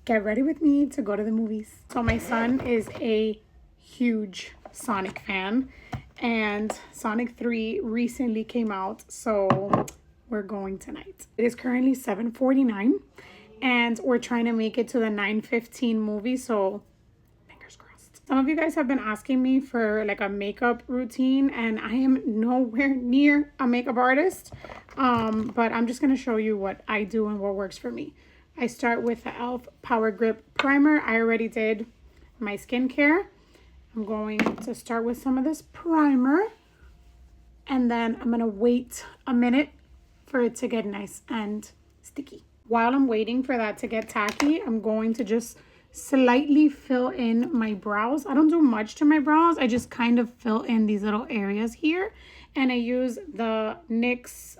get ready with me to go to the movies. So my son is a huge Sonic fan, and Sonic 3 recently came out, so we're going tonight. It is currently 7:49, and we're trying to make it to the 9:15 movie, so fingers crossed. Some of you guys have been asking me for like a makeup routine, and I am nowhere near a makeup artist, but I'm just going to show you what I do and what works for me. I start with the e.l.f. Power Grip Primer. I already did my skincare. I'm going to start with some of this primer, and then I'm going to wait a minute for it to get nice and sticky. While I'm waiting for that to get tacky, I'm going to just slightly fill in my brows. I don't do much to my brows. I just kind of fill in these little areas here, and I use the NYX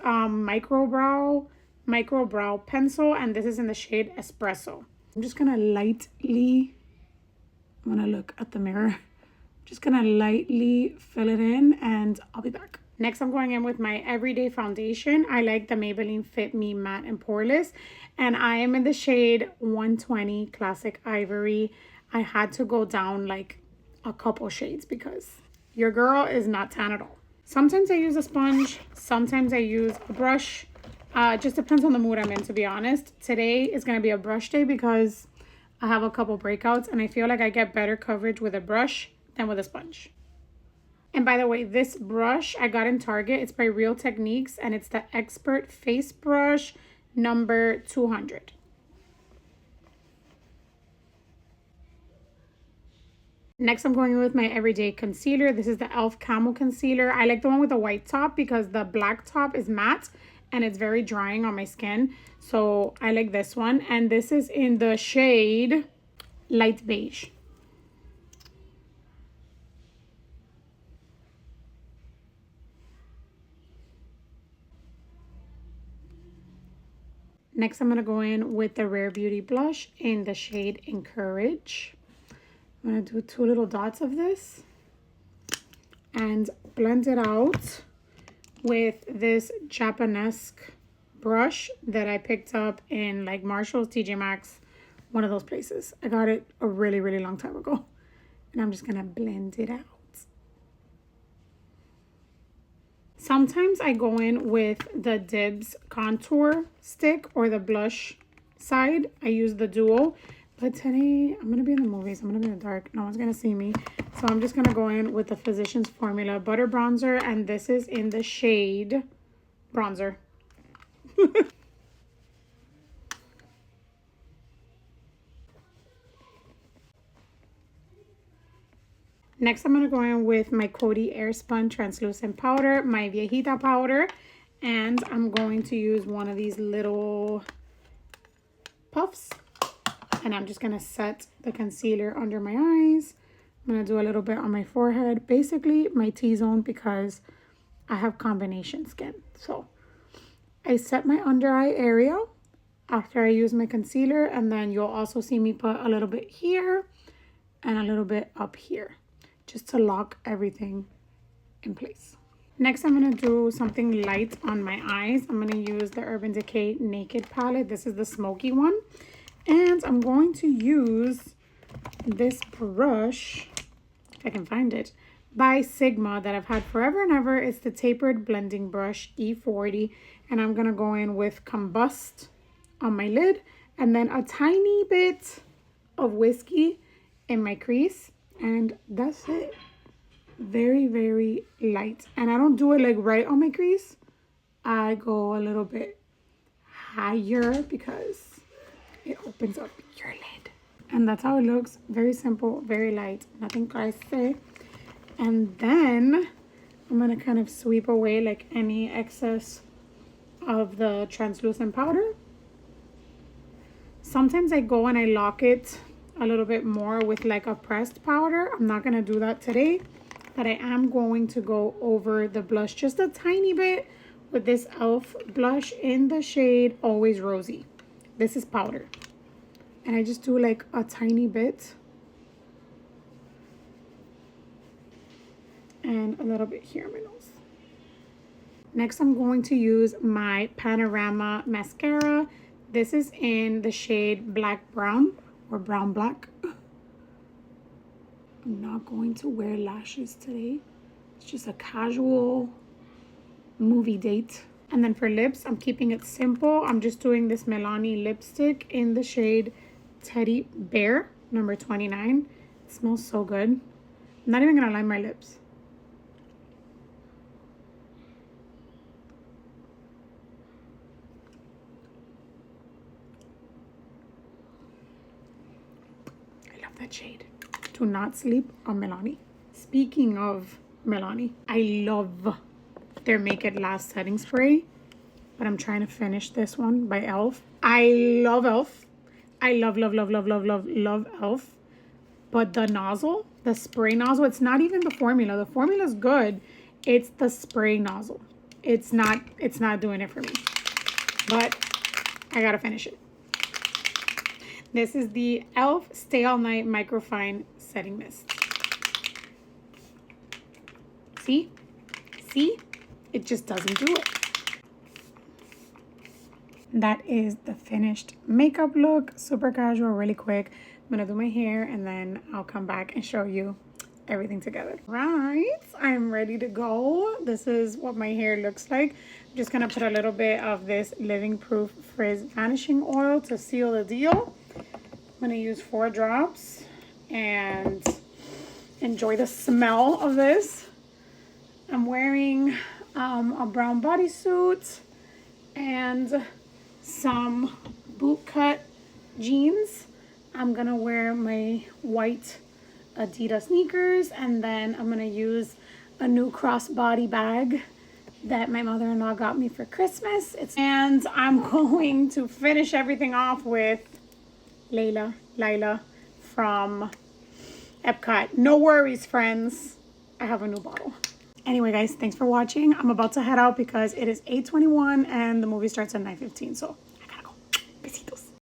micro brow pencil, and this is in the shade Espresso. I'm just gonna lightly, I'm gonna look at the mirror, just gonna lightly fill it in, and I'll be back. Next, I'm going in with my everyday foundation. I like the Maybelline Fit Me Matte and Poreless, and I am in the shade 120 Classic Ivory. I had to go down like a couple shades because your girl is not tan at all. Sometimes I use a sponge, sometimes I use a brush. It just depends on the mood I'm in, to be honest. Today is going to be a brush day because I have a couple breakouts, and I feel like I get better coverage with a brush than with a sponge. And by the way, this brush I got in Target. It's by Real Techniques, and it's the Expert Face Brush number 200. Next, I'm going with my everyday concealer. This is the e.l.f. Camo Concealer. I like the one with the white top because the black top is matte and it's very drying on my skin. So I like this one. And this is in the shade Light Beige. Next, I'm going to go in with the Rare Beauty blush in the shade Encourage. I'm going to do 2 little dots of this and blend it out with this Japanesque brush that I picked up in like Marshall's, TJ Maxx, one of those places. I got it a really, really long time ago. And I'm just going to blend it out. Sometimes I go in with the Dibs contour stick or the blush side. I use the duo. But today, I'm going to be in the movies. I'm going to be in the dark. No one's going to see me. So I'm just going to go in with the Physicians Formula Butter Bronzer. And this is in the shade Bronzer. Next, I'm going to go in with my Coty Airspun Translucent Powder, my Viejita powder. And I'm going to use one of these little puffs. And I'm just going to set the concealer under my eyes. I'm going to do a little bit on my forehead. Basically, my T-zone because I have combination skin. So I set my under eye area after I use my concealer. And then you'll also see me put a little bit here and a little bit up here, just to lock everything in place. Next, I'm going to do something light on my eyes. I'm going to use the Urban Decay Naked palette. This is the smoky one. And I'm going to use this brush, if I can find it, by Sigma that I've had forever and ever. It's the Tapered Blending Brush E40. And I'm going to go in with Combust on my lid. And then a tiny bit of whiskey in my crease. And that's it. Very, very light. And I don't do it like right on my crease. I go a little bit higher because it opens up your lid. And that's how it looks. Very simple, very light. Nothing crazy. And then I'm going to kind of sweep away like any excess of the translucent powder. Sometimes I go and I lock it a little bit more with like a pressed powder. I'm not going to do that today, but I am going to go over the blush just a tiny bit with this e.l.f. blush in the shade Always Rosy. This is powder. And I just do like a tiny bit. And a little bit here on my nose. Next, I'm going to use my Panorama mascara. This is in the shade Black Brown. or brown black. I'm not going to wear lashes today. It's just a casual movie date. And then for lips, I'm keeping it simple. I'm just doing this Milani lipstick in the shade Teddy Bear, number 29. It smells so good. I'm not even gonna line my lips. I love that shade. Do not sleep on Milani. Speaking of Milani, I love their Make It Last setting spray, but I'm trying to finish this one by e.l.f. I love e.l.f. I love e.l.f. But the nozzle, the spray nozzle, it's not even the formula. The formula is good. It's the spray nozzle. It's not doing it for me. But I gotta finish it. This is the e.l.f. Stay All Night Microfine Setting Mist. See? See? It just doesn't do it. That is the finished makeup look. Super casual, really quick. I'm gonna do my hair and then I'll come back and show you everything together. Right, I'm ready to go. This is what my hair looks like. I'm just gonna put a little bit of this Living Proof Frizz Vanishing Oil to seal the deal. I'm gonna use 4 drops and enjoy the smell of this. I'm wearing a brown bodysuit and some bootcut jeans. I'm gonna wear my white Adidas sneakers, and then I'm gonna use a new crossbody bag that my mother-in-law got me for Christmas. And I'm going to finish everything off with Lila from Epcot. No worries, friends. I have a new bottle. Anyway, guys, thanks for watching. I'm about to head out because it is 8:21 and the movie starts at 9:15. So